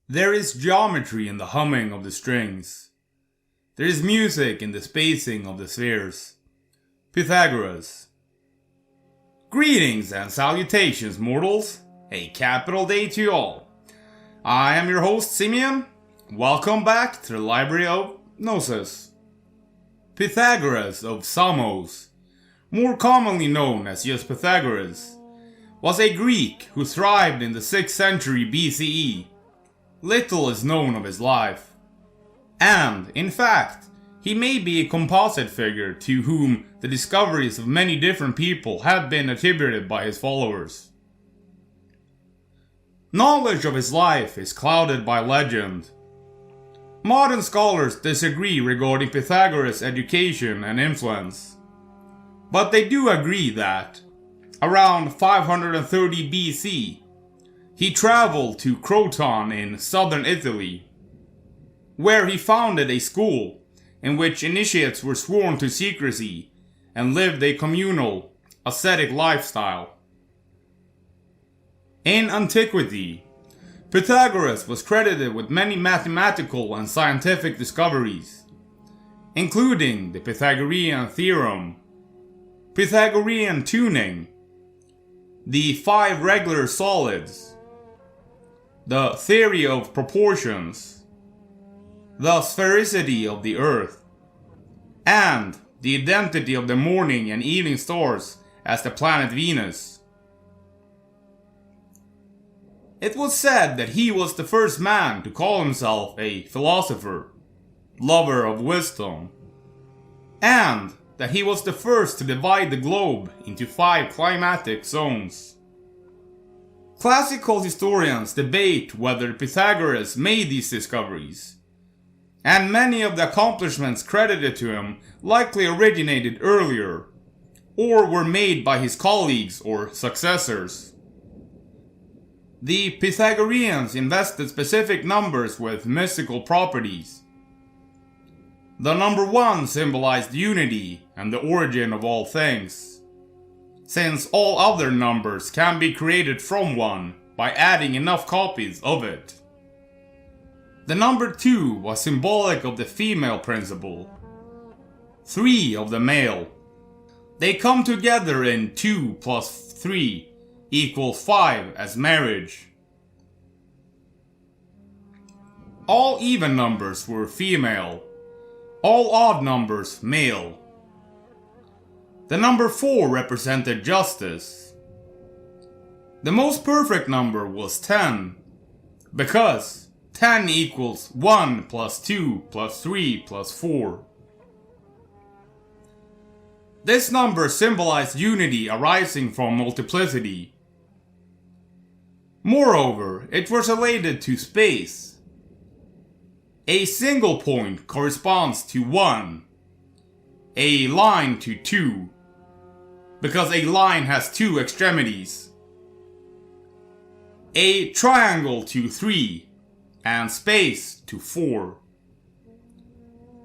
There is geometry in the humming of the strings. There is music in the spacing of the spheres. Pythagoras. Greetings and salutations, mortals. A capital day to you all. I am your host, Simeon. Welcome back to the Library of Gnosis. Pythagoras of Samos, more commonly known as just Pythagoras, was a Greek who thrived in the 6th century BCE. Little is known of his life. And, in fact, he may be a composite figure to whom the discoveries of many different people have been attributed by his followers. Knowledge of his life is clouded by legend. Modern scholars disagree regarding Pythagoras' education and influence, but they do agree that, around 530 BC, he traveled to Croton in southern Italy, where he founded a school in which initiates were sworn to secrecy and lived a communal, ascetic lifestyle. In antiquity, Pythagoras was credited with many mathematical and scientific discoveries, including the Pythagorean theorem, Pythagorean tuning, the 5 regular solids, the theory of proportions, the sphericity of the earth, and the identity of the morning and evening stars as the planet Venus. It was said that he was the first man to call himself a philosopher, lover of wisdom, and that he was the first to divide the globe into 5 climatic zones. Classical historians debate whether Pythagoras made these discoveries, and many of the accomplishments credited to him likely originated earlier, or were made by his colleagues or successors. The Pythagoreans invested specific numbers with mystical properties. The number 1 symbolized unity and the origin of all things, since all other numbers can be created from 1 by adding enough copies of it. The number 2 was symbolic of the female principle, 3 of the male. They come together in 2 plus 3 equals 5 as marriage. All even numbers were female, all odd numbers male. The number 4 represented justice. The most perfect number was 10, because 10 equals 1 plus 2 plus 3 plus 4. This number symbolized unity arising from multiplicity. Moreover, it was related to space. A single point corresponds to 1, a line to 2, because a line has 2 extremities, a triangle to 3, and space to 4.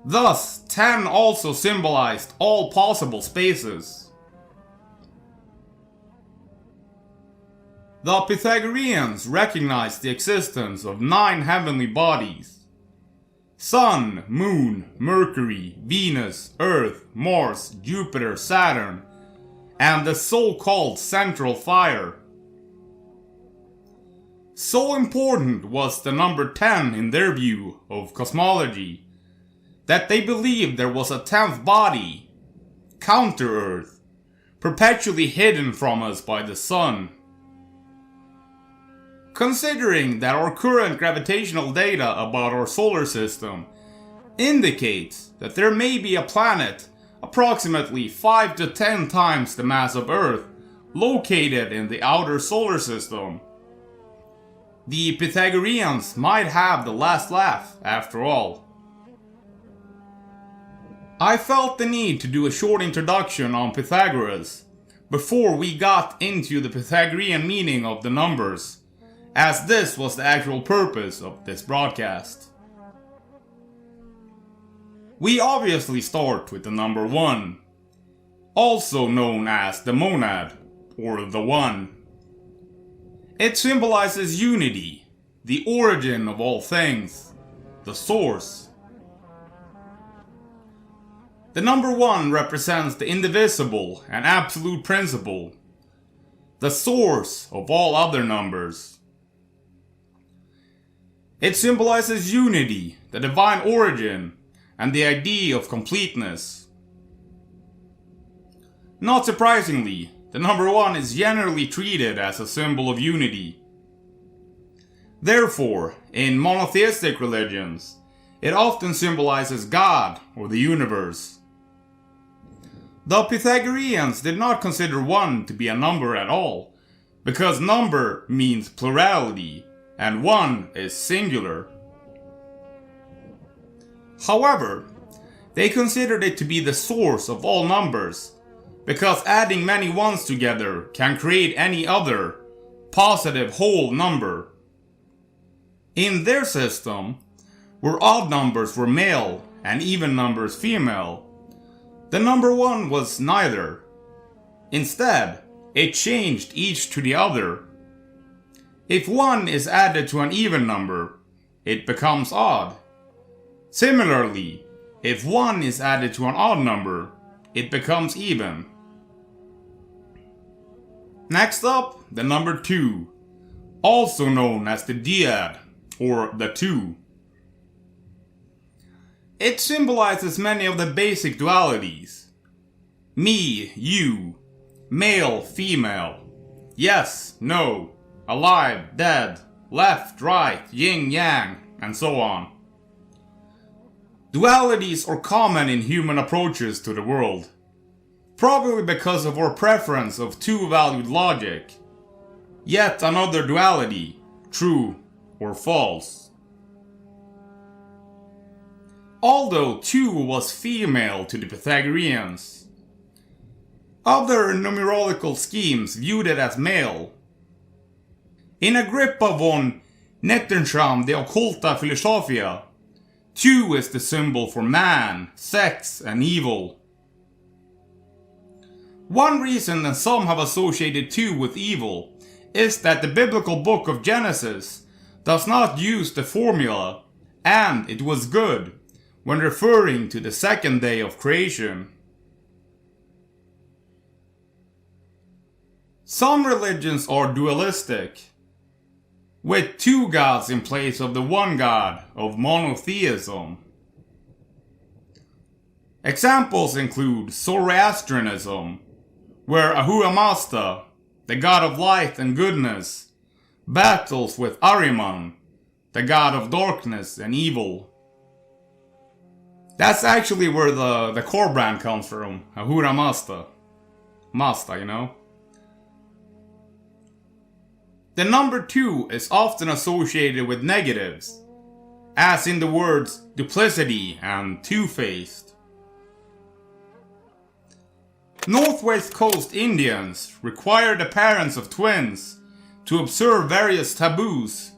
Thus, 10 also symbolized all possible spaces. The Pythagoreans recognized the existence of 9 heavenly bodies: Sun, Moon, Mercury, Venus, Earth, Mars, Jupiter, Saturn, and the so-called central fire. So important was the number 10 in their view of cosmology, that they believed there was a 10th body, counter-Earth, perpetually hidden from us by the Sun. Considering that our current gravitational data about our solar system indicates that there may be a planet approximately 5 to 10 times the mass of Earth located in the outer solar system, the Pythagoreans might have the last laugh after all. I felt the need to do a short introduction on Pythagoras before we got into the Pythagorean meaning of the numbers, as this was the actual purpose of this broadcast. We obviously start with the number 1, also known as the monad, or the one. It symbolizes unity, the origin of all things, the source. The number 1 represents the indivisible and absolute principle, the source of all other numbers. It symbolizes unity, the divine origin, and the idea of completeness. Not surprisingly, the number 1 is generally treated as a symbol of unity. Therefore, in monotheistic religions, it often symbolizes God or the universe. The Pythagoreans did not consider 1 to be a number at all, because number means plurality, and 1 is singular. However, they considered it to be the source of all numbers, because adding many ones together can create any other, positive whole number. In their system, where odd numbers were male and even numbers female, the number 1 was neither. Instead, it changed each to the other. If 1 is added to an even number, it becomes odd. Similarly, if 1 is added to an odd number, it becomes even. Next up, the number 2, also known as the dyad, or the 2. It symbolizes many of the basic dualities. Me, you, male, female, yes, no, alive, dead, left, right, yin, yang, and so on. Dualities are common in human approaches to the world, probably because of our preference of two-valued logic. Yet another duality, true or false. Although 2 was female to the Pythagoreans, other numerological schemes viewed it as male. In Agrippa von Nettersham de Occulta Philosophia, 2 is the symbol for man, sex, and evil. One reason that some have associated 2 with evil is that the biblical book of Genesis does not use the formula, and it was good, when referring to the second day of creation. Some religions are dualistic, with 2 gods in place of the one God of monotheism. Examples include Zoroastrianism, where Ahura Mazda, the god of light and goodness, battles with Ahriman, the god of darkness and evil. That's actually where the core brand comes from, Ahura Mazda. Mazda, you know? The number 2 is often associated with negatives, as in the words duplicity and two-faced. Northwest Coast Indians require the parents of twins to observe various taboos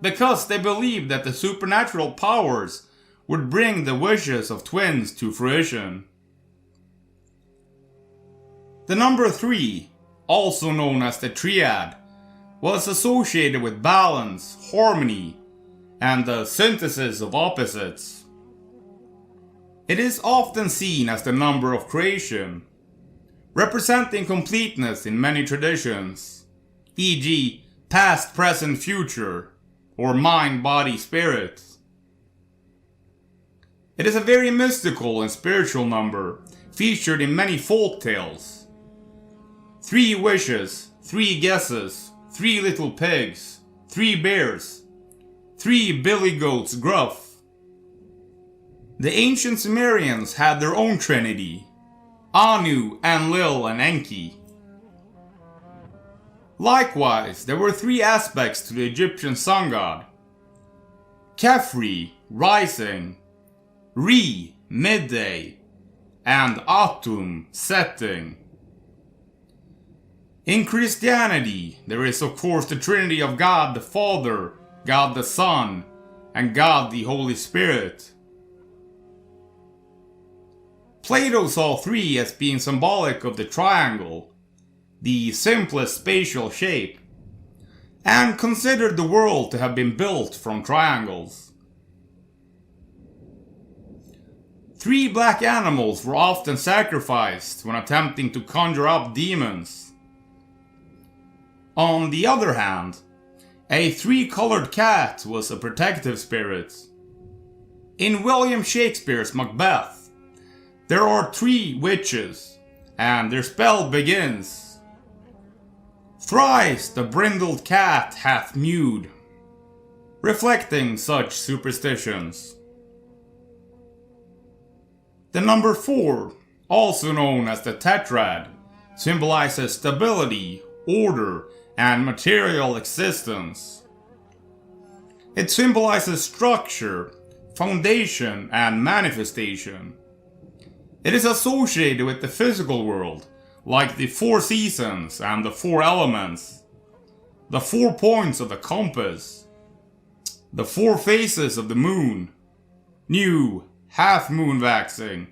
because they believed that the supernatural powers would bring the wishes of twins to fruition. The number 3, also known as the triad, was associated with balance, harmony, and the synthesis of opposites. It is often seen as the number of creation, representing completeness in many traditions, e.g. past, present, future, or mind, body, spirit. It is a very mystical and spiritual number, featured in many folk tales. 3 wishes, 3 guesses, 3 little pigs, 3 bears, 3 billy goats gruff. The ancient Sumerians had their own trinity, Anu, Enlil, and Enki. Likewise, there were 3 aspects to the Egyptian sun god: Khafre, rising, Re, midday, and Atum, setting. In Christianity, there is of course the Trinity of God the Father, God the Son, and God the Holy Spirit. Plato saw 3 as being symbolic of the triangle, the simplest spatial shape, and considered the world to have been built from triangles. 3 black animals were often sacrificed when attempting to conjure up demons. On the other hand, a 3-colored cat was a protective spirit. In William Shakespeare's Macbeth, there are 3 witches, and their spell begins: "Thrice the brindled cat hath mewed," reflecting such superstitions. The number 4, also known as the tetrad, symbolizes stability, order, and material existence. It symbolizes structure, foundation, and manifestation. It is associated with the physical world, like the 4 seasons and the 4 elements, the 4 points of the compass, the 4 phases of the moon, new, half moon waxing,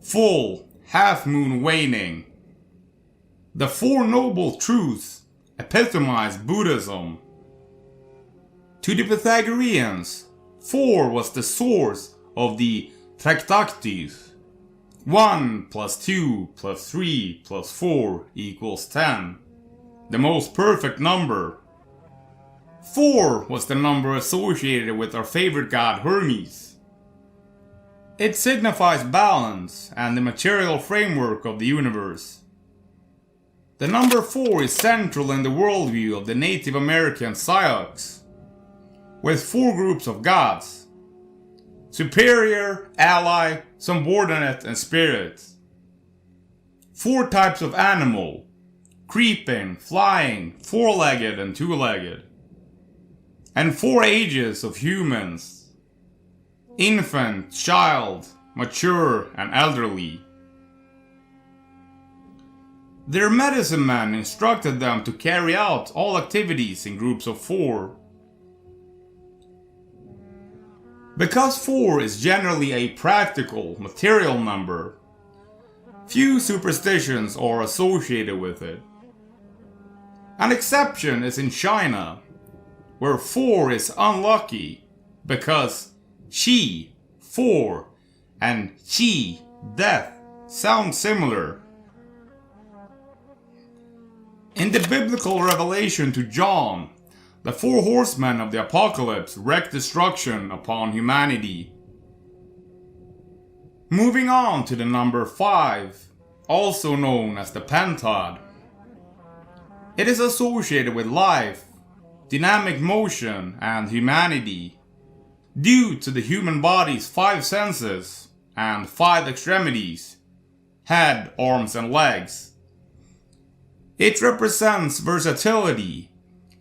full, half moon waning. The 4 noble truths epitomize Buddhism. To the Pythagoreans, 4 was the source of the Tractatus. 1 plus 2 plus 3 plus 4 equals 10, the most perfect number. 4 was the number associated with our favorite god Hermes. It signifies balance and the material framework of the universe. The number 4 is central in the worldview of the Native American Sioux, with 4 groups of gods: superior, ally, subordinate, and spirit. 4 types of animal: creeping, flying, 4-legged, and 2-legged. And 4 ages of humans: infant, child, mature, and elderly. Their medicine man instructed them to carry out all activities in groups of 4. Because 4 is generally a practical, material number, few superstitions are associated with it. An exception is in China, where 4 is unlucky because Qi, 4, and Qi, death, sound similar. In the biblical revelation to John, the 4 horsemen of the apocalypse wreak destruction upon humanity. Moving on to the number 5, also known as the pentad. It is associated with life, dynamic motion, and humanity, due to the human body's 5 senses and 5 extremities: head, arms, and legs. It represents versatility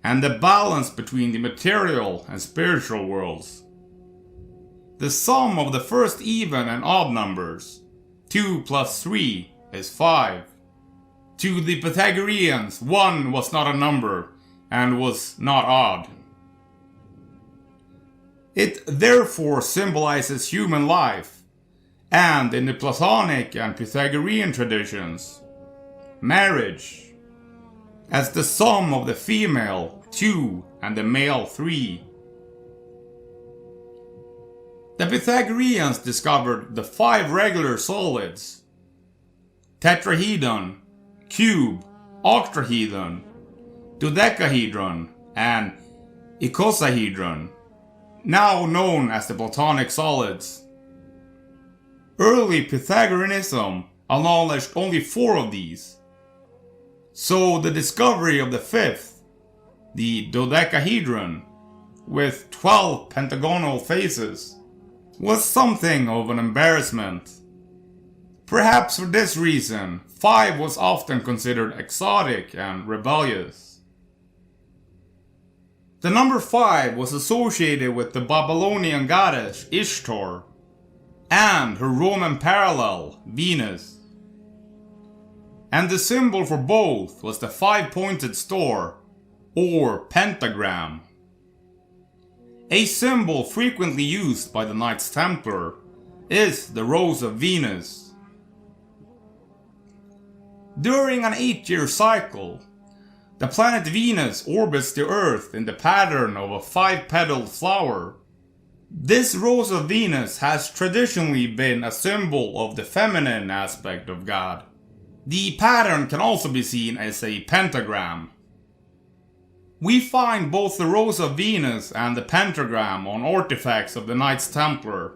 and the balance between the material and spiritual worlds. The sum of the first even and odd numbers, 2 plus 3, is 5. To the Pythagoreans, 1 was not a number and was not odd. It therefore symbolizes human life, and in the Platonic and Pythagorean traditions, marriage, as the sum of the female 2 and the male 3. The Pythagoreans discovered the 5 regular solids: tetrahedron, cube, octahedron, dodecahedron, and icosahedron, now known as the Platonic solids. Early Pythagoreanism acknowledged only 4 of these. So the discovery of the 5th, the dodecahedron, with 12 pentagonal faces, was something of an embarrassment. Perhaps for this reason, 5 was often considered exotic and rebellious. The number 5 was associated with the Babylonian goddess Ishtar and her Roman parallel, Venus. And the symbol for both was the 5-pointed star, or pentagram. A symbol frequently used by the Knights Templar is the Rose of Venus. During an 8-year cycle, The planet Venus orbits the Earth in the pattern of a 5-petaled flower. This rose of Venus has traditionally been a symbol of the feminine aspect of God. The pattern can also be seen as a pentagram. We find both the rose of Venus and the pentagram on artifacts of the Knights Templar.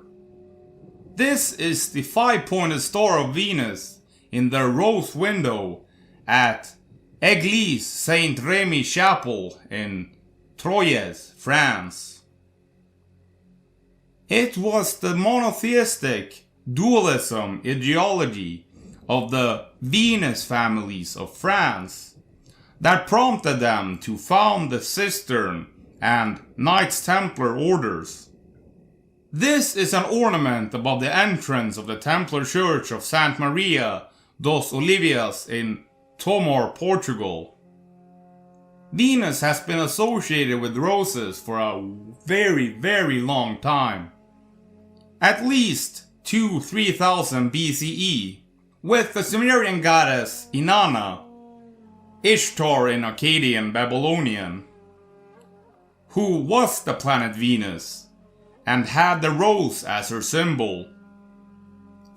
This is the 5-pointed star of Venus in their rose window at Église Saint-Rémy Chapel in Troyes, France. It was the monotheistic dualism ideology of the Venus families of France that prompted them to found the Cistern and Knights Templar orders. This is an ornament above the entrance of the Templar Church of Santa Maria dos Oliveiras in Tomar, Portugal. Venus has been associated with roses for a very long time. At least 2,000–3,000 BCE, with the Sumerian goddess Inanna, Ishtar in Akkadian Babylonian, who was the planet Venus and had the rose as her symbol.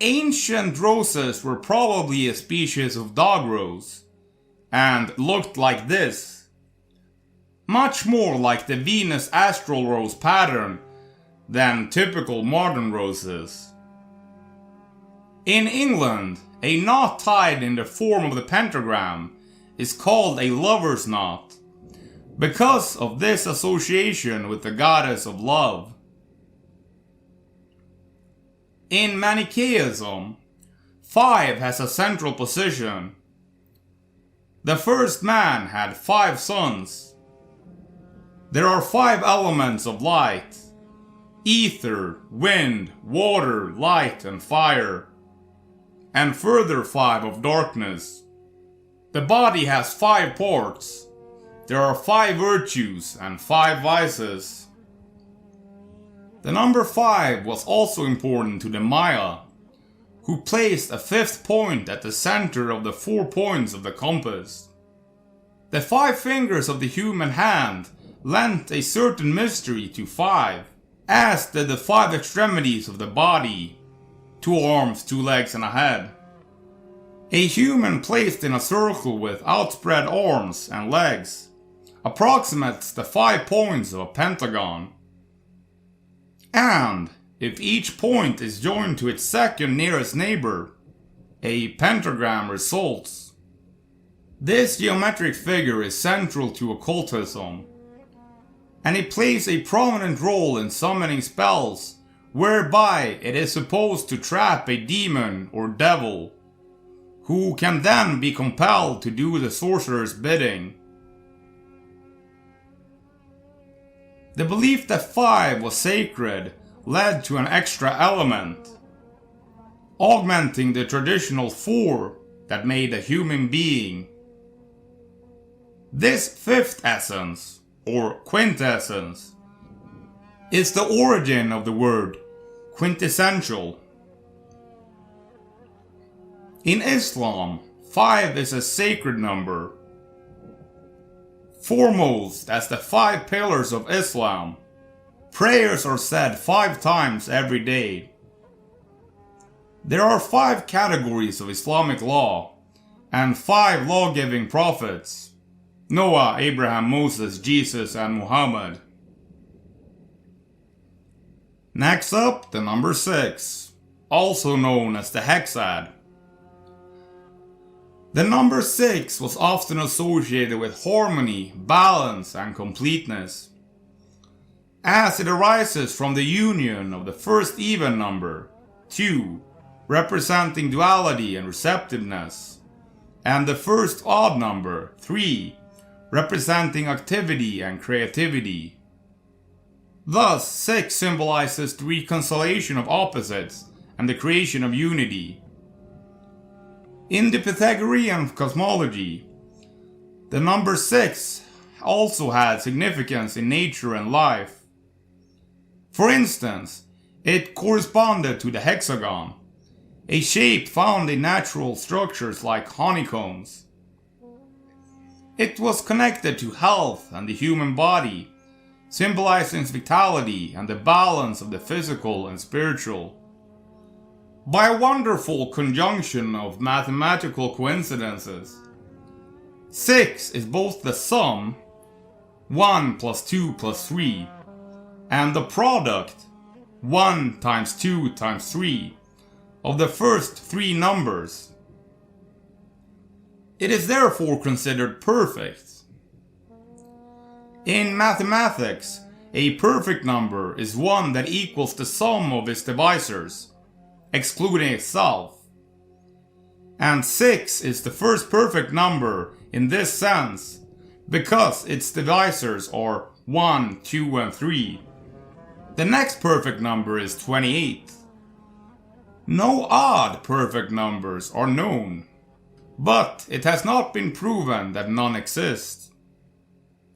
Ancient roses were probably a species of dog rose and looked like this, much more like the Venus astral rose pattern than typical modern roses. In England, a knot tied in the form of the pentagram is called a lover's knot, because of this association with the goddess of love. In Manichaeism, 5 has a central position. The first man had 5 sons. There are 5 elements of light: ether, wind, water, light, and fire, and further 5 of darkness. The body has 5 parts. There are 5 virtues and 5 vices. The number 5 was also important to the Maya, who placed a 5th point at the center of the 4 points of the compass. The 5 fingers of the human hand lent a certain mystery to 5, as did the 5 extremities of the body: 2 arms, 2 legs, and a head. A human placed in a circle with outspread arms and legs approximates the 5 points of a pentagon. And if each point is joined to its second nearest neighbor, a pentagram results. This geometric figure is central to occultism, and it plays a prominent role in summoning spells whereby it is supposed to trap a demon or devil, who can then be compelled to do the sorcerer's bidding. The belief that 5 was sacred led to an extra element, augmenting the traditional 4 that made a human being. This 5th essence, or quintessence, is the origin of the word quintessential. In Islam, 5 is a sacred number. Foremost as the 5 pillars of Islam, prayers are said 5 times every day. There are 5 categories of Islamic law, and 5 law-giving prophets: Noah, Abraham, Moses, Jesus, and Muhammad. Next up, the number 6, also known as the hexad. The number 6 was often associated with harmony, balance, and completeness, as it arises from the union of the first even number, 2, representing duality and receptiveness, and the first odd number, 3, representing activity and creativity. Thus, 6 symbolizes the reconciliation of opposites and the creation of unity. In the Pythagorean cosmology, the number 6 also had significance in nature and life. For instance, it corresponded to the hexagon, a shape found in natural structures like honeycombs. It was connected to health and the human body, symbolizing vitality and the balance of the physical and spiritual. By a wonderful conjunction of mathematical coincidences, 6 is both the sum, 1 plus 2 plus 3, and the product, 1 times 2 times 3, of the first 3 numbers. It is therefore considered perfect. In mathematics, a perfect number is one that equals the sum of its divisors, excluding itself. And 6 is the first perfect number in this sense, because its divisors are 1, 2, and 3. The next perfect number is 28. No odd perfect numbers are known, but it has not been proven that none exist.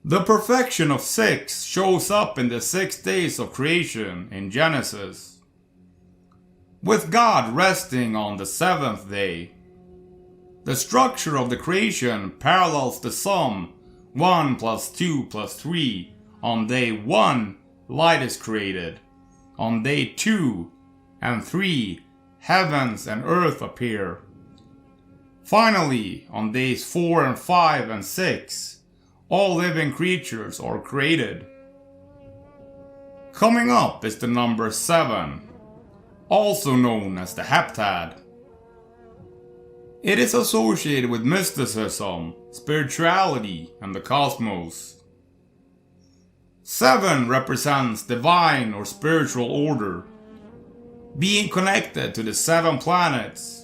The perfection of 6 shows up in the 6 days of creation in Genesis, with God resting on the 7th day. The structure of the creation parallels the sum 1 plus 2 plus 3. On day 1, light is created. On day 2 and 3, heavens and earth appear. Finally, on days 4 and 5 and 6, all living creatures are created. Coming up is the number 7, also known as the heptad. It is associated with mysticism, spirituality, and the cosmos. 7 represents divine or spiritual order, being connected to the 7 planets,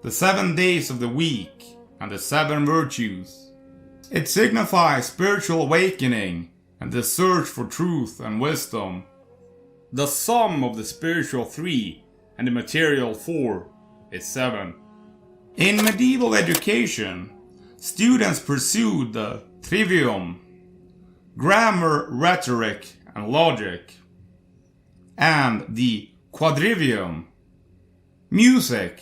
the 7 days of the week, and the 7 virtues. It signifies spiritual awakening and the search for truth and wisdom. The sum of the spiritual 3 and the material 4 is 7. In medieval education, students pursued the trivium, grammar, rhetoric, and logic, and the quadrivium, music,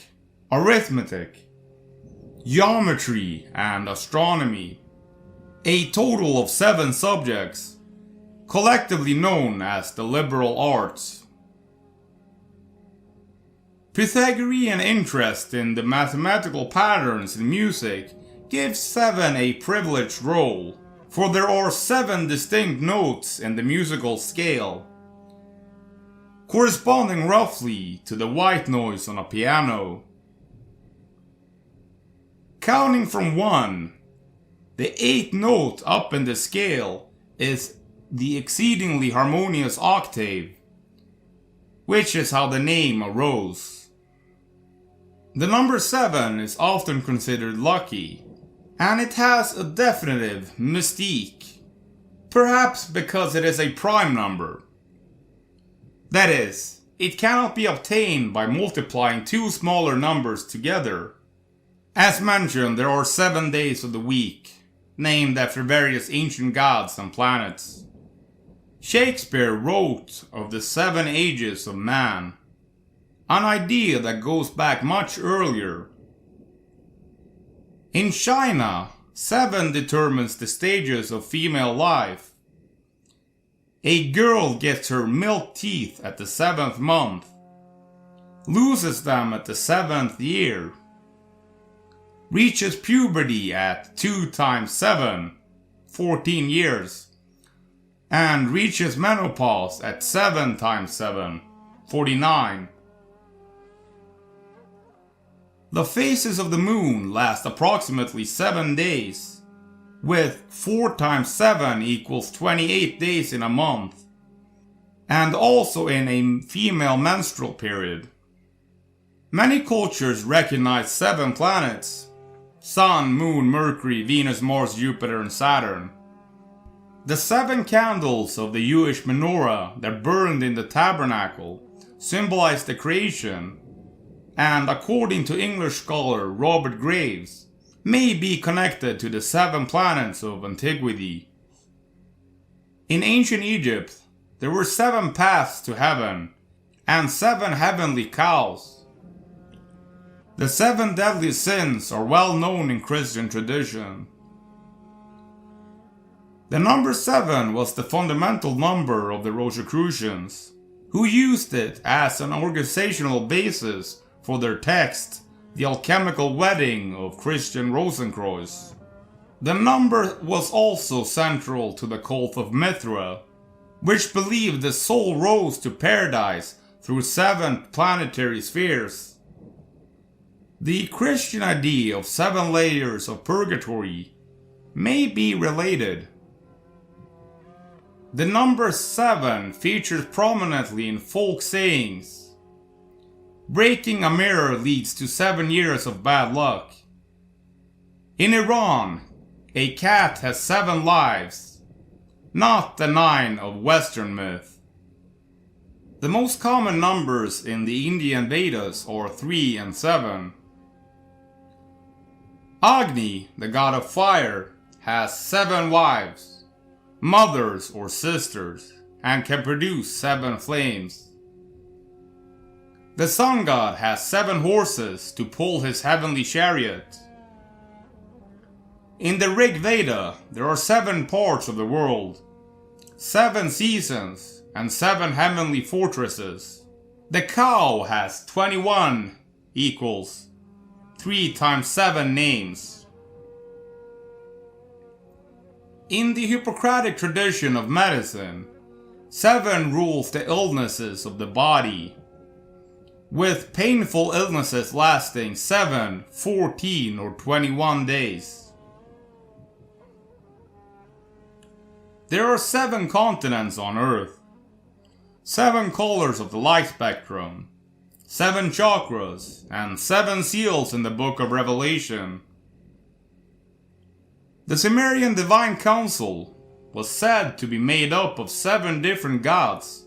arithmetic, geometry, and astronomy. A total of 7 subjects, collectively known as the liberal arts. Pythagorean interest in the mathematical patterns in music gives 7 a privileged role, for there are 7 distinct notes in the musical scale, corresponding roughly to the white noise on a piano. Counting from 1, the 8th note up in the scale is the exceedingly harmonious octave, which is how the name arose. The number 7 is often considered lucky, and it has a definitive mystique, perhaps because it is a prime number. That is, it cannot be obtained by multiplying 2 smaller numbers together. As mentioned, there are 7 days of the week, named after various ancient gods and planets. Shakespeare wrote of the 7 ages of man, an idea that goes back much earlier. In China, 7 determines the stages of female life. A girl gets her milk teeth at the 7th month, loses them at the 7th year, reaches puberty at 2 times 7, 14 years, and reaches menopause at 7 times 7, 49. The phases of the moon last approximately 7 days, with 4 times 7 equals 28 days in a month, and also in a female menstrual period. Many cultures recognize 7 planets: Sun, Moon, Mercury, Venus, Mars, Jupiter, and Saturn. The 7 candles of the Jewish menorah that burned in the tabernacle symbolize the creation, and according to English scholar Robert Graves, may be connected to the 7 planets of antiquity. In ancient Egypt, there were 7 paths to heaven, and 7 heavenly cows. The 7 deadly sins are well known in Christian tradition. The number 7 was the fundamental number of the Rosicrucians, who used it as an organizational basis for their text, The Alchemical Wedding of Christian Rosenkreuz. The number was also central to the cult of Mithra, which believed the soul rose to paradise through 7 planetary spheres. The Christian idea of 7 layers of purgatory may be related. The number 7 features prominently in folk sayings. Breaking a mirror leads to 7 years of bad luck. In Iran, a cat has 7 lives, not the 9 of Western myth. The most common numbers in the Indian Vedas are 3 and 7. Agni, the god of fire, has 7 wives, mothers or sisters, and can produce 7 flames. The sun god has 7 horses to pull his heavenly chariot. In the Rig Veda, there are 7 parts of the world, 7 seasons, and 7 heavenly fortresses. The cow has 21 equals 3 times 7 names. In the Hippocratic tradition of medicine, 7 rules the illnesses of the body, with painful illnesses lasting 7, 14, or 21 days. There are 7 continents on Earth, 7 colors of the light spectrum, 7 chakras, and 7 seals in the Book of Revelation. The Sumerian Divine Council was said to be made up of 7 different gods,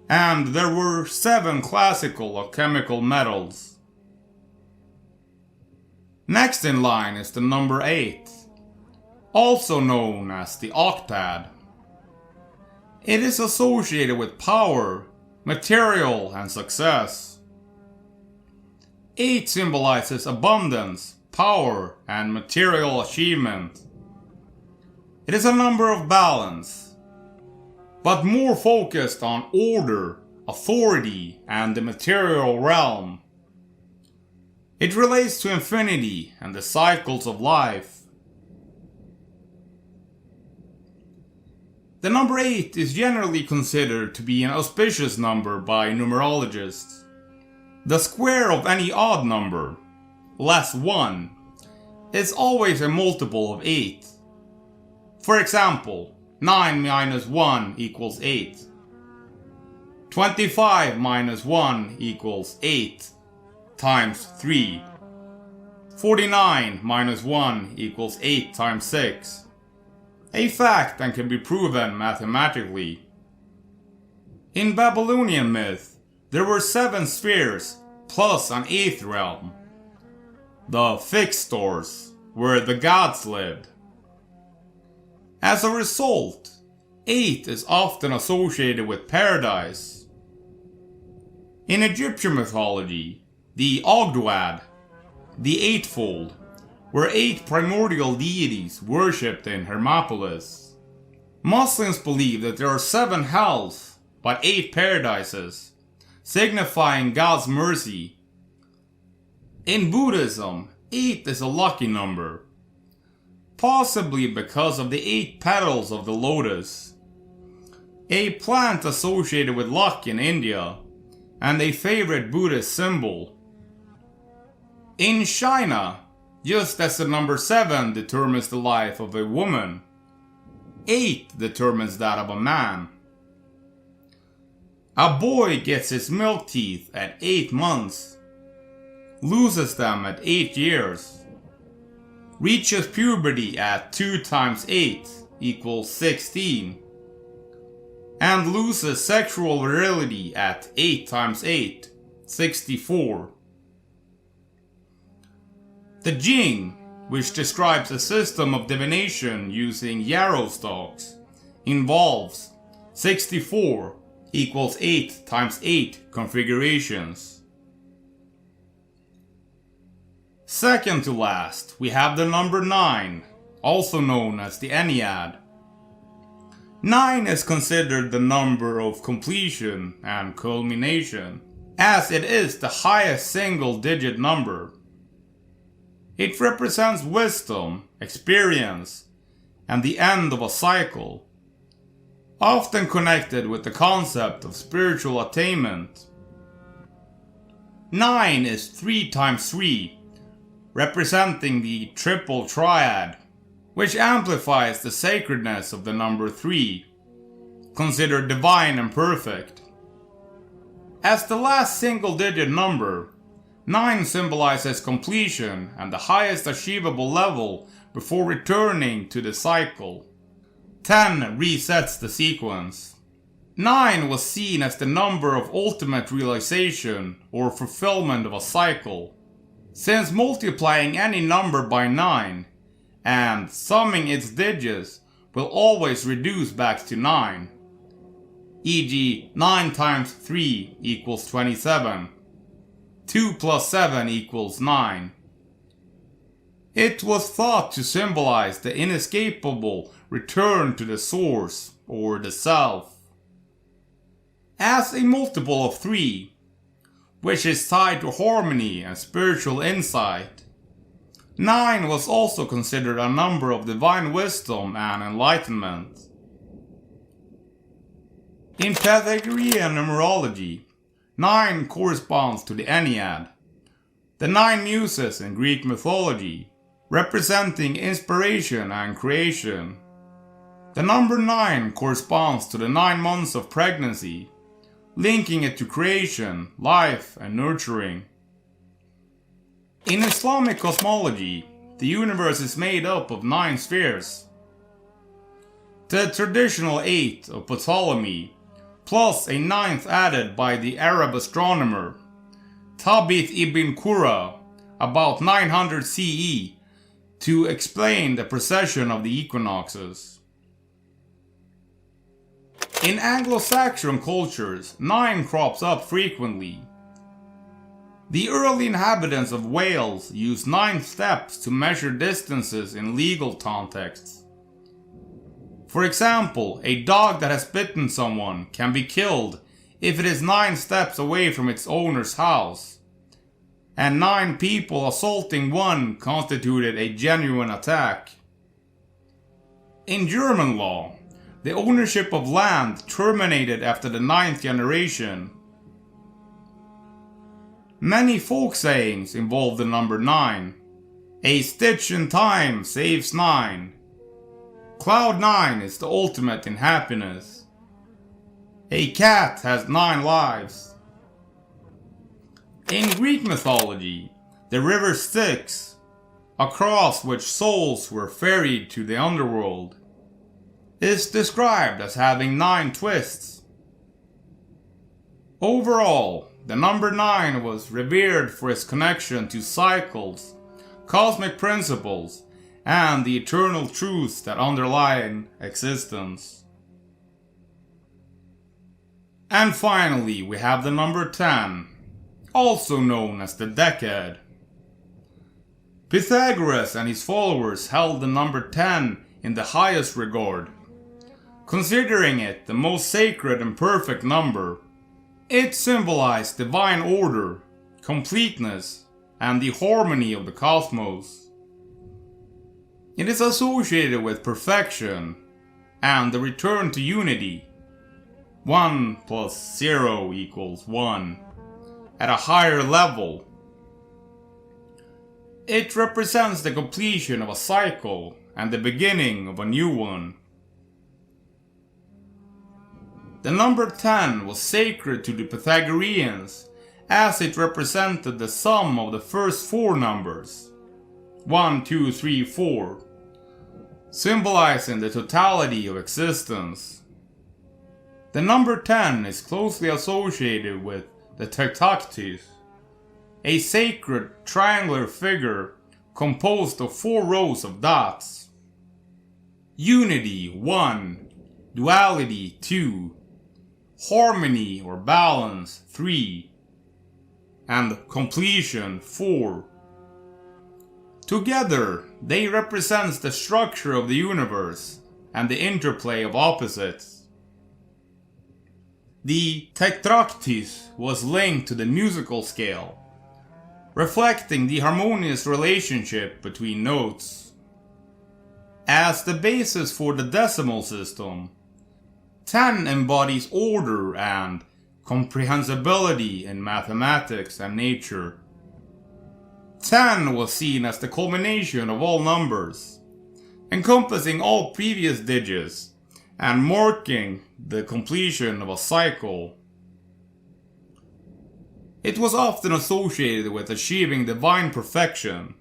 and there were 7 classical alchemical metals. Next in line is the number 8, also known as the octad. It is associated with power, material, and success. 8 symbolizes abundance, power, and material achievement. It is a number of balance, but more focused on order, authority, and the material realm. It relates to infinity and the cycles of life. The number 8 is generally considered to be an auspicious number by numerologists. The square of any odd number, less 1, is always a multiple of 8. For example, 9 minus 1 equals 8. 25 minus 1 equals 8 times 3. 49 minus 1 equals 8 times 6. A fact that can be proven mathematically. In Babylonian myth, there were 7 spheres plus an 8th realm, the fixed stores, where the gods lived. As a result, 8 is often associated with paradise. In Egyptian mythology, the Ogdoad, the Eightfold, were 8 primordial deities worshipped in Hermopolis. Muslims believe that there are 7 hells, but 8 paradises, signifying God's mercy. In Buddhism, 8 is a lucky number, possibly because of the 8 petals of the lotus, a plant associated with luck in India, and a favorite Buddhist symbol. In China, just as the number 7 determines the life of a woman, 8 determines that of a man. A boy gets his milk teeth at 8 months, loses them at 8 years, reaches puberty at 2 times 8 equals 16, and loses sexual virility at 8 times 8, 64. The Jing, which describes a system of divination using yarrow stalks, involves 64 equals 8 times 8 configurations. Second to last, we have the number 9, also known as the Ennead, 9 is considered the number of completion and culmination, as it is the highest single-digit number. It represents wisdom, experience, and the end of a cycle, often connected with the concept of spiritual attainment. 9 is 3 times 3, representing the triple triad, which amplifies the sacredness of the number 3, considered divine and perfect. As the last single-digit number, 9 symbolizes completion and the highest achievable level before returning to the cycle. 10 resets the sequence. 9 was seen as the number of ultimate realization or fulfillment of a cycle, since multiplying any number by 9 and summing its digits will always reduce back to 9. E.g., 9 times 3 equals 27. 2 plus 7 equals 9. It was thought to symbolize the inescapable return to the source or the self. As a multiple of 3, which is tied to harmony and spiritual insight, 9 was also considered a number of divine wisdom and enlightenment. In Pythagorean numerology, 9 corresponds to the Ennead, the 9 muses in Greek mythology, representing inspiration and creation. The number 9 corresponds to the 9 months of pregnancy, linking it to creation, life, and nurturing. In Islamic cosmology, the universe is made up of 9 spheres. The traditional 8 of Ptolemy, plus a 9th added by the Arab astronomer Thabit ibn Qurra about 900 CE to explain the precession of the equinoxes. In Anglo-Saxon cultures, 9 crops up frequently. The early inhabitants of Wales used 9 steps to measure distances in legal contexts. For example, a dog that has bitten someone can be killed if it is 9 steps away from its owner's house, and 9 people assaulting one constituted a genuine attack. In German law, the ownership of land terminated after the 9th generation. Many folk sayings involve the number 9. A stitch in time saves 9. Cloud 9 is the ultimate in happiness. A cat has 9 lives. In Greek mythology, the river Styx, across which souls were ferried to the underworld, is described as having 9 twists. Overall, the number 9 was revered for its connection to cycles, cosmic principles, and the eternal truths that underlie existence. And finally, we have the number 10, also known as the decade. Pythagoras and his followers held the number 10 in the highest regard, considering it the most sacred and perfect number. It symbolized divine order, completeness, and the harmony of the cosmos. It is associated with perfection and the return to unity. 1 plus 0 equals 1 at a higher level. It represents the completion of a cycle and the beginning of a new one. The number 10 was sacred to the Pythagoreans as it represented the sum of the first 4 numbers, 1, 2, 3, 4, symbolizing the totality of existence. The number 10 is closely associated with the Tetractys, a sacred triangular figure composed of 4 rows of dots. Unity 1, duality 2, harmony or balance 3, and completion 4. Together, they represent the structure of the universe and the interplay of opposites. The tetractys was linked to the musical scale, reflecting the harmonious relationship between notes. As the basis for the decimal system, 10 embodies order and comprehensibility in mathematics and nature. 10 was seen as the culmination of all numbers, encompassing all previous digits and marking the completion of a cycle. It was often associated with achieving divine perfection.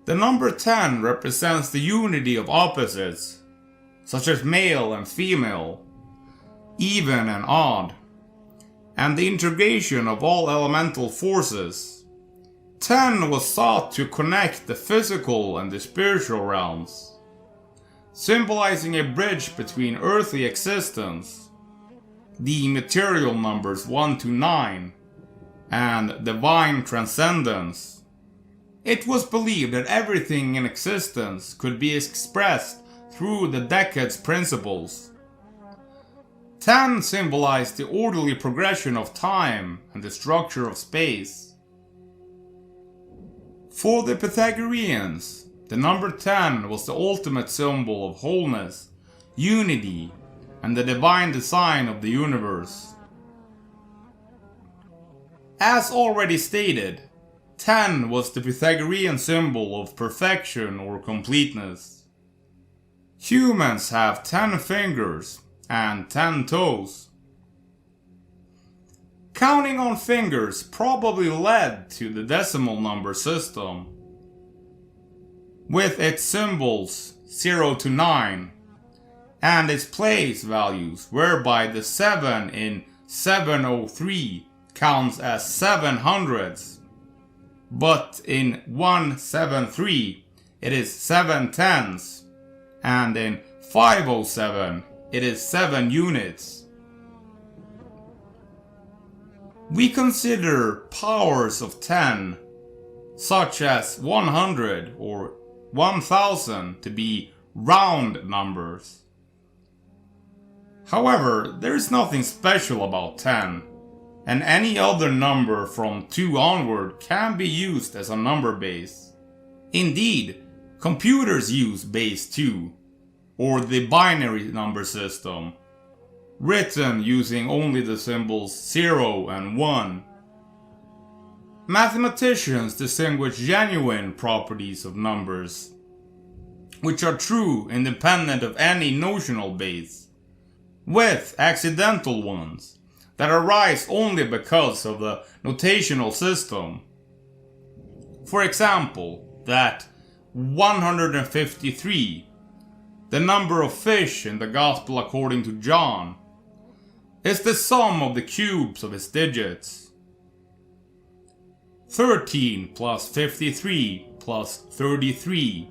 The number 10 represents the unity of opposites, such as male and female, even and odd, and the integration of all elemental forces. 10 was thought to connect the physical and the spiritual realms, symbolizing a bridge between earthly existence, the material numbers 1 to 9, and divine transcendence. It was believed that everything in existence could be expressed through the decades principles. 10 symbolized the orderly progression of time and the structure of space. For the Pythagoreans, the number 10 was the ultimate symbol of wholeness, unity, and the divine design of the universe. As already stated, 10 was the Pythagorean symbol of perfection or completeness. Humans have 10 fingers and 10 toes. Counting on fingers probably led to the decimal number system, with its symbols 0 to 9, and its place values, whereby the 7 in 703 counts as 7 hundredths, but in 173 it is 7 tenths, and in 507 it is 7 units. We consider powers of 10, such as 100 or 1000, to be round numbers. However, there is nothing special about 10, and any other number from 2 onward can be used as a number base. Indeed, computers use base 2, or the binary number system, written using only the symbols 0 and 1. Mathematicians distinguish genuine properties of numbers, which are true independent of any notional base, with accidental ones that arise only because of the notational system. For example, that 153, the number of fish in the Gospel according to John, is the sum of the cubes of its digits. 13 plus 53 plus 33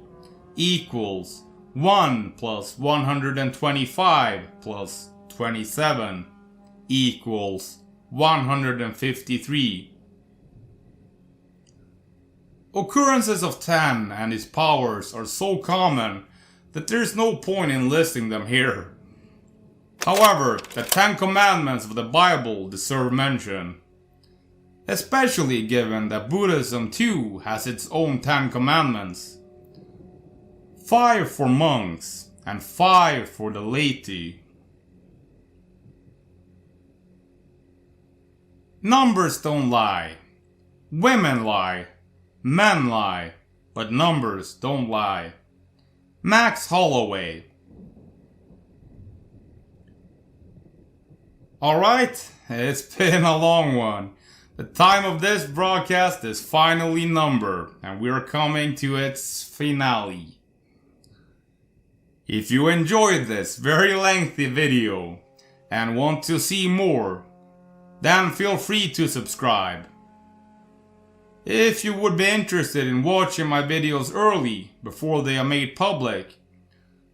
equals 1 plus 125 plus 27 equals 153. Occurrences of 10 and its powers are so common that there's no point in listing them here. However, the 10 commandments of the Bible deserve mention, especially given that Buddhism too has its own 10 commandments. 5 for monks and 5 for the laity. Numbers don't lie. Women lie. Men lie. But numbers don't lie. Max Holloway. Alright, it's been a long one. The time of this broadcast is finally numbered, and we're coming to its finale. If you enjoyed this very lengthy video and want to see more, then feel free to subscribe. If you would be interested in watching my videos early before they are made public,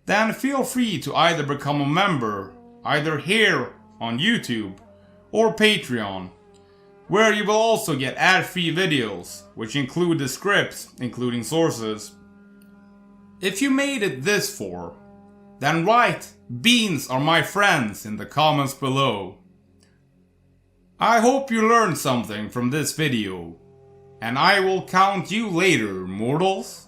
then feel free to either become a member, either here on YouTube or Patreon, where you will also get ad-free videos, which include the scripts, including sources. If you made it this far, then write "beans are my friends" in the comments below. I hope you learned something from this video, and I will count you later, mortals.